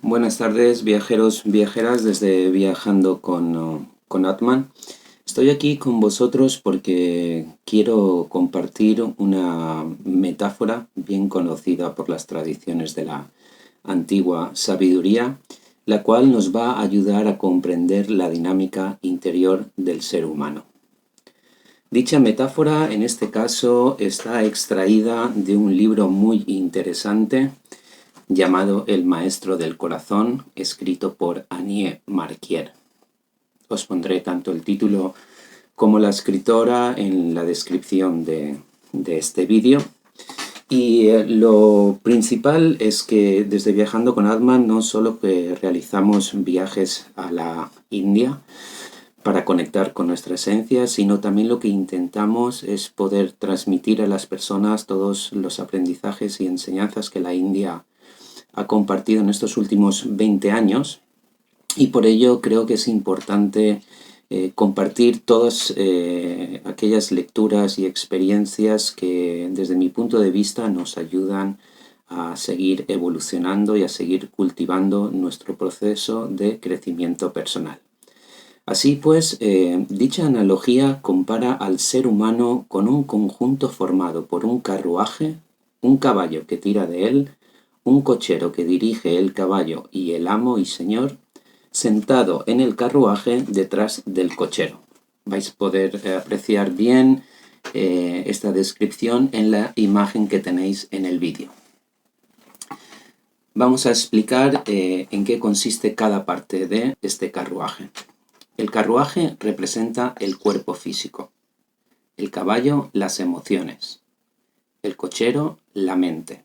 Buenas tardes, viajeros, viajeras, desde Viajando con Atman. Estoy aquí con vosotros porque quiero compartir una metáfora bien conocida por las tradiciones de la antigua sabiduría, la cual nos va a ayudar a comprender la dinámica interior del ser humano. Dicha metáfora, en este caso, está extraída de un libro muy interesante llamado El Maestro del Corazón, escrito por Annie Marquier. Os pondré tanto el título como la escritora en la descripción de este vídeo. Y lo principal es que desde Viajando con Atman no solo que realizamos viajes a la India para conectar con nuestra esencia, sino también lo que intentamos es poder transmitir a las personas todos los aprendizajes y enseñanzas que la India ha compartido en estos últimos 20 años, y por ello creo que es importante compartir todas aquellas lecturas y experiencias que desde mi punto de vista nos ayudan a seguir evolucionando y a seguir cultivando nuestro proceso de crecimiento personal. Así pues, dicha analogía compara al ser humano con un conjunto formado por un carruaje, un caballo que tira de él, un cochero que dirige el caballo y el amo y señor, sentado en el carruaje detrás del cochero. Vais a poder apreciar bien esta descripción en la imagen que tenéis en el vídeo. Vamos a explicar en qué consiste cada parte de este carruaje. El carruaje representa el cuerpo físico, el caballo las emociones, el cochero la mente,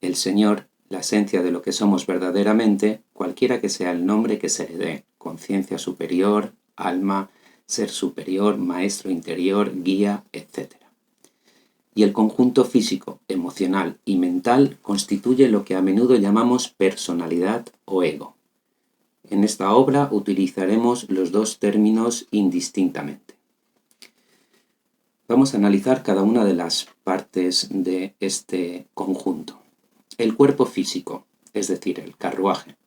el Señor, la esencia de lo que somos verdaderamente, cualquiera que sea el nombre que se le dé, conciencia superior, alma, ser superior, maestro interior, guía, etc. Y el conjunto físico, emocional y mental constituye lo que a menudo llamamos personalidad o ego. En esta obra utilizaremos los dos términos indistintamente. Vamos a analizar cada una de las partes de este conjunto. El cuerpo físico, es decir, el carruaje.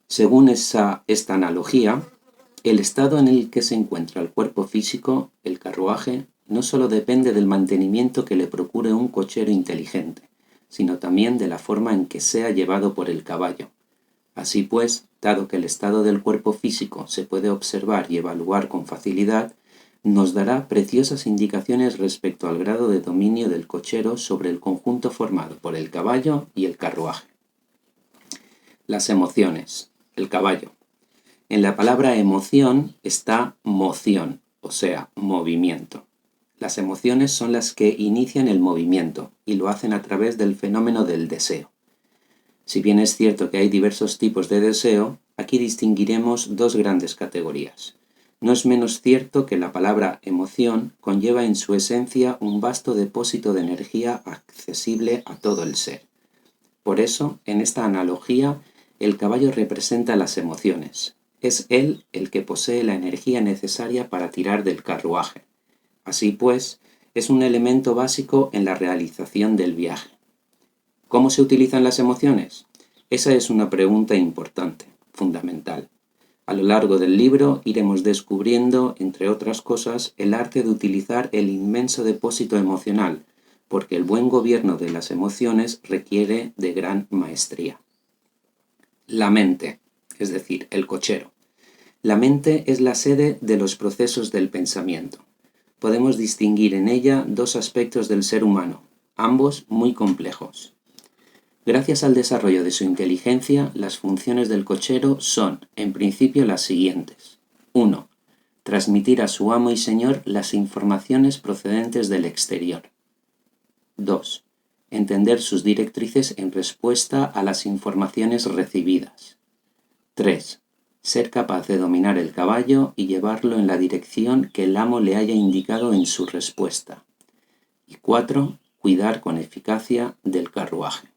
Según esta analogía, el estado en el que se encuentra el cuerpo físico, el carruaje, no solo depende del mantenimiento que le procure un cochero inteligente, sino también de la forma en que sea llevado por el caballo. Así pues, dado que el estado del cuerpo físico se puede observar y evaluar con facilidad, nos dará preciosas indicaciones respecto al grado de dominio del cochero sobre el conjunto formado por el caballo y el carruaje. Las emociones. El caballo. En la palabra emoción está moción, o sea, movimiento. Las emociones son las que inician el movimiento y lo hacen a través del fenómeno del deseo. Si bien es cierto que hay diversos tipos de deseo, aquí distinguiremos dos grandes categorías. No es menos cierto que la palabra emoción conlleva en su esencia un vasto depósito de energía accesible a todo el ser. Por eso, en esta analogía, el caballo representa las emociones. Es él el que posee la energía necesaria para tirar del carruaje. Así pues, es un elemento básico en la realización del viaje. ¿Cómo se utilizan las emociones? Esa es una pregunta importante, fundamental. A lo largo del libro iremos descubriendo, entre otras cosas, el arte de utilizar el inmenso depósito emocional, porque el buen gobierno de las emociones requiere de gran maestría. La mente, es decir, el cochero. La mente es la sede de los procesos del pensamiento. Podemos distinguir en ella dos aspectos del ser humano, ambos muy complejos. Gracias al desarrollo de su inteligencia, las funciones del cochero son, en principio, las siguientes. 1. Transmitir a su amo y señor las informaciones procedentes del exterior. 2. Entender sus directrices en respuesta a las informaciones recibidas. 3. Ser capaz de dominar el caballo y llevarlo en la dirección que el amo le haya indicado en su respuesta. Y 4. Cuidar con eficacia del carruaje.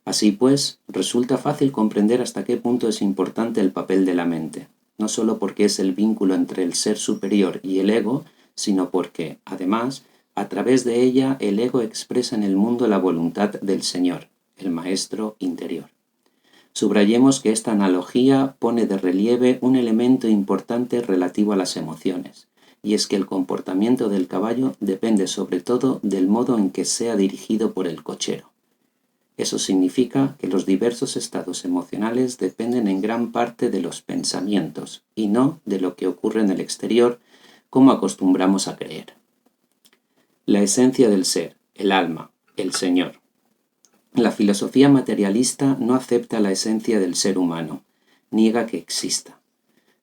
Así pues, resulta fácil comprender hasta qué punto es importante el papel de la mente, no solo porque es el vínculo entre el ser superior y el ego, sino porque, además, a través de ella el ego expresa en el mundo la voluntad del Señor, el Maestro interior. Subrayemos que esta analogía pone de relieve un elemento importante relativo a las emociones, y es que el comportamiento del caballo depende sobre todo del modo en que sea dirigido por el cochero. Eso significa que los diversos estados emocionales dependen en gran parte de los pensamientos y no de lo que ocurre en el exterior, como acostumbramos a creer. La esencia del ser, el alma, el Señor. La filosofía materialista no acepta la esencia del ser humano, niega que exista.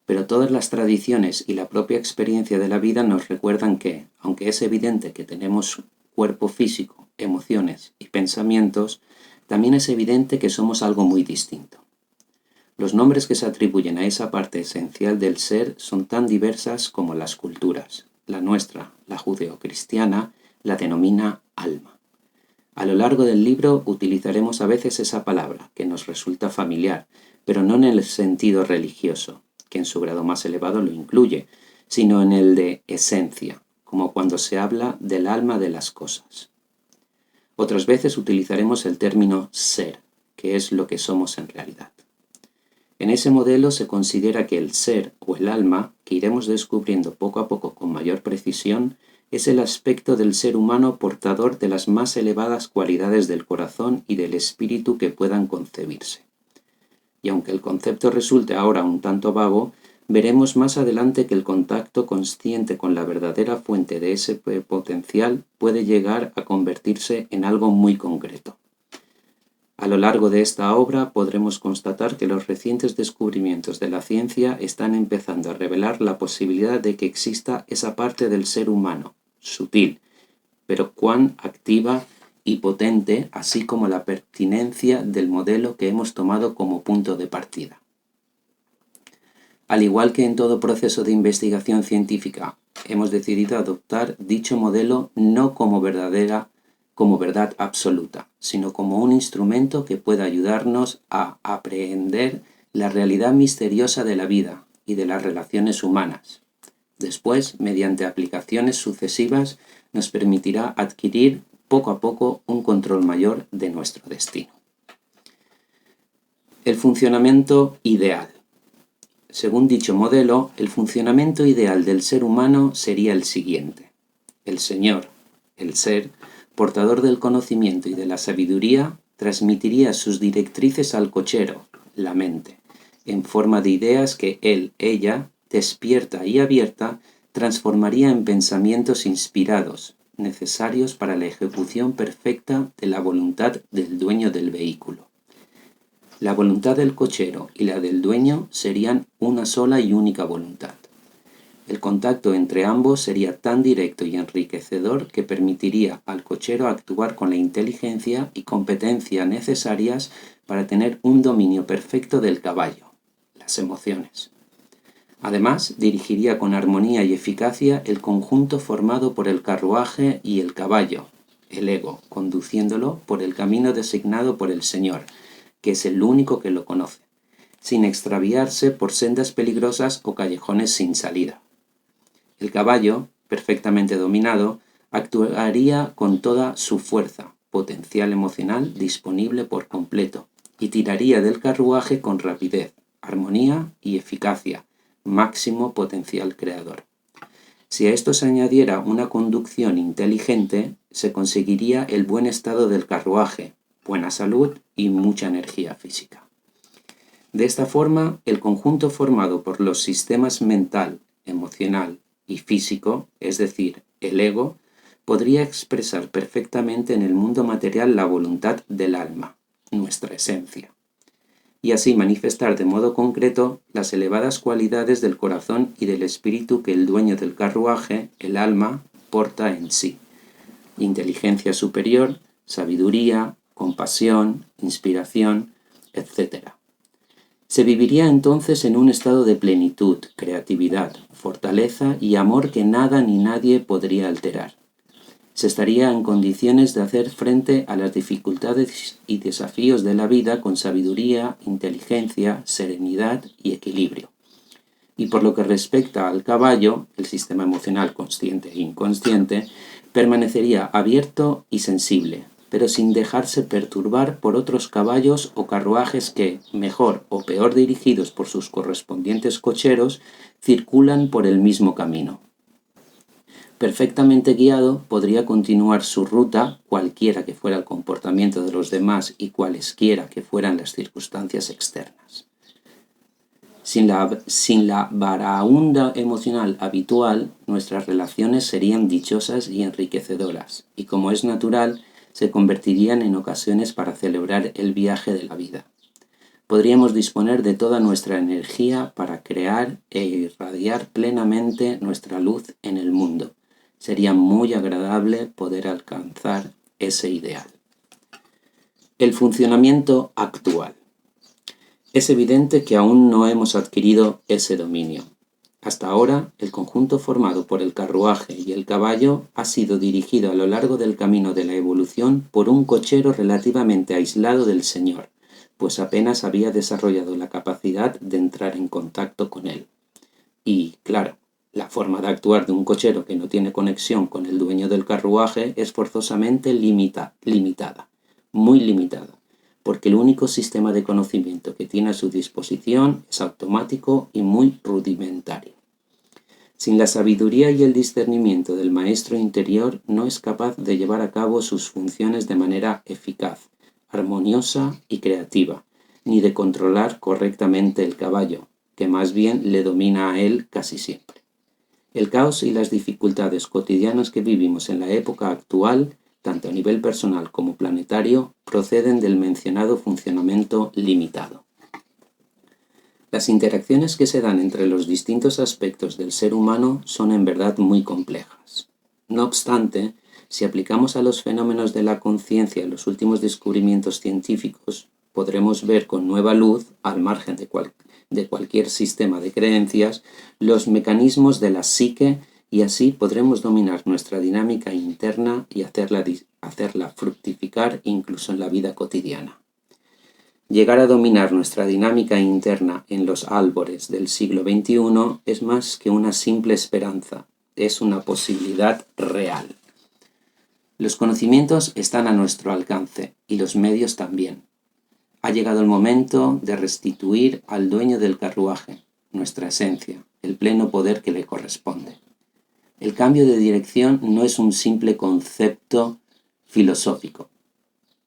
Pero todas las tradiciones y la propia experiencia de la vida nos recuerdan que, aunque es evidente que tenemos cuerpo físico, emociones y pensamientos, también es evidente que somos algo muy distinto. Los nombres que se atribuyen a esa parte esencial del ser son tan diversas como las culturas. La nuestra, la judeocristiana, la denomina alma. A lo largo del libro utilizaremos a veces esa palabra, que nos resulta familiar, pero no en el sentido religioso, que en su grado más elevado lo incluye, sino en el de esencia, como cuando se habla del alma de las cosas. Otras veces utilizaremos el término ser, que es lo que somos en realidad. En ese modelo se considera que el ser o el alma, que iremos descubriendo poco a poco con mayor precisión, es el aspecto del ser humano portador de las más elevadas cualidades del corazón y del espíritu que puedan concebirse. Y aunque el concepto resulte ahora un tanto vago, veremos más adelante que el contacto consciente con la verdadera fuente de ese potencial puede llegar a convertirse en algo muy concreto. A lo largo de esta obra podremos constatar que los recientes descubrimientos de la ciencia están empezando a revelar la posibilidad de que exista esa parte del ser humano, sutil, pero cuán activa y potente, así como la pertinencia del modelo que hemos tomado como punto de partida. Al igual que en todo proceso de investigación científica, hemos decidido adoptar dicho modelo no como verdad absoluta, sino como un instrumento que pueda ayudarnos a aprehender la realidad misteriosa de la vida y de las relaciones humanas. Después, mediante aplicaciones sucesivas, nos permitirá adquirir poco a poco un control mayor de nuestro destino. El funcionamiento ideal. Según dicho modelo, el funcionamiento ideal del ser humano sería el siguiente. El Señor, el ser, portador del conocimiento y de la sabiduría, transmitiría sus directrices al cochero, la mente, en forma de ideas que él, ella, despierta y abierta, transformaría en pensamientos inspirados, necesarios para la ejecución perfecta de la voluntad del dueño del vehículo. La voluntad del cochero y la del dueño serían una sola y única voluntad. El contacto entre ambos sería tan directo y enriquecedor que permitiría al cochero actuar con la inteligencia y competencia necesarias para tener un dominio perfecto del caballo, las emociones. Además, dirigiría con armonía y eficacia el conjunto formado por el carruaje y el caballo, el ego, conduciéndolo por el camino designado por el Señor, que es el único que lo conoce, sin extraviarse por sendas peligrosas o callejones sin salida. El caballo, perfectamente dominado, actuaría con toda su fuerza, potencial emocional disponible por completo, y tiraría del carruaje con rapidez, armonía y eficacia, máximo potencial creador. Si a esto se añadiera una conducción inteligente, se conseguiría el buen estado del carruaje, buena salud y mucha energía física. De esta forma, el conjunto formado por los sistemas mental, emocional y físico, es decir, el ego, podría expresar perfectamente en el mundo material la voluntad del alma, nuestra esencia, y así manifestar de modo concreto las elevadas cualidades del corazón y del espíritu que el dueño del carruaje, el alma, porta en sí: inteligencia superior, sabiduría, compasión, inspiración, etc. Se viviría entonces en un estado de plenitud, creatividad, fortaleza y amor que nada ni nadie podría alterar. Se estaría en condiciones de hacer frente a las dificultades y desafíos de la vida con sabiduría, inteligencia, serenidad y equilibrio. Y por lo que respecta al caballo, el sistema emocional consciente e inconsciente, permanecería abierto y sensible, pero sin dejarse perturbar por otros caballos o carruajes que, mejor o peor dirigidos por sus correspondientes cocheros, circulan por el mismo camino. Perfectamente guiado, podría continuar su ruta, cualquiera que fuera el comportamiento de los demás y cualesquiera que fueran las circunstancias externas. Sin la baraúnda emocional habitual, nuestras relaciones serían dichosas y enriquecedoras, y como es natural, se convertirían en ocasiones para celebrar el viaje de la vida. Podríamos disponer de toda nuestra energía para crear e irradiar plenamente nuestra luz en el mundo. Sería muy agradable poder alcanzar ese ideal. El funcionamiento actual. Es evidente que aún no hemos adquirido ese dominio. Hasta ahora, el conjunto formado por el carruaje y el caballo ha sido dirigido a lo largo del camino de la evolución por un cochero relativamente aislado del Señor, pues apenas había desarrollado la capacidad de entrar en contacto con él. Y, claro, la forma de actuar de un cochero que no tiene conexión con el dueño del carruaje es forzosamente limitada, muy limitada, porque el único sistema de conocimiento que tiene a su disposición es automático y muy rudimentario. Sin la sabiduría y el discernimiento del maestro interior, no es capaz de llevar a cabo sus funciones de manera eficaz, armoniosa y creativa, ni de controlar correctamente el caballo, que más bien le domina a él casi siempre. El caos y las dificultades cotidianas que vivimos en la época actual, tanto a nivel personal como planetario, proceden del mencionado funcionamiento limitado. Las interacciones que se dan entre los distintos aspectos del ser humano son en verdad muy complejas. No obstante, si aplicamos a los fenómenos de la conciencia los últimos descubrimientos científicos, podremos ver con nueva luz, al margen de cualquier sistema de creencias, los mecanismos de la psique y así podremos dominar nuestra dinámica interna y hacerla fructificar incluso en la vida cotidiana. Llegar a dominar nuestra dinámica interna en los albores del siglo XXI es más que una simple esperanza, es una posibilidad real. Los conocimientos están a nuestro alcance y los medios también. Ha llegado el momento de restituir al dueño del carruaje, nuestra esencia, el pleno poder que le corresponde. El cambio de dirección no es un simple concepto filosófico.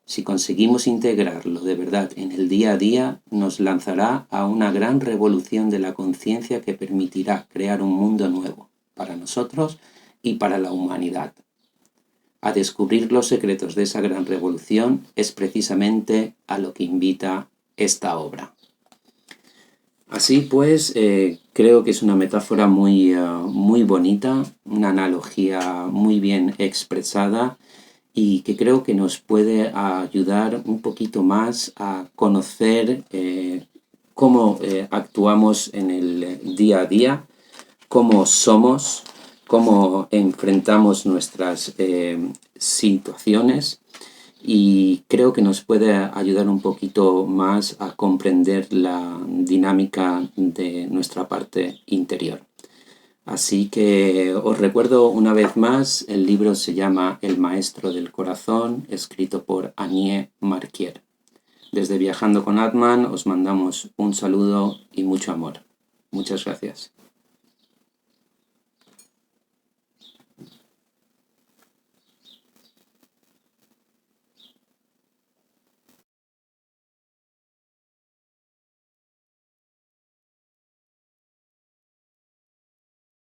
Si conseguimos integrarlo de verdad en el día a día, nos lanzará a una gran revolución de la conciencia que permitirá crear un mundo nuevo, para nosotros y para la humanidad. A descubrir los secretos de esa gran revolución es precisamente a lo que invita esta obra. Así pues, creo que es una metáfora muy bonita, una analogía muy bien expresada y que creo que nos puede ayudar un poquito más a conocer cómo actuamos en el día a día, cómo somos, cómo enfrentamos nuestras situaciones y creo que nos puede ayudar un poquito más a comprender la dinámica de nuestra parte interior. Así que os recuerdo una vez más, el libro se llama El Maestro del Corazón, escrito por Anie Marquier. Desde Viajando con Atman os mandamos un saludo y mucho amor. Muchas gracias.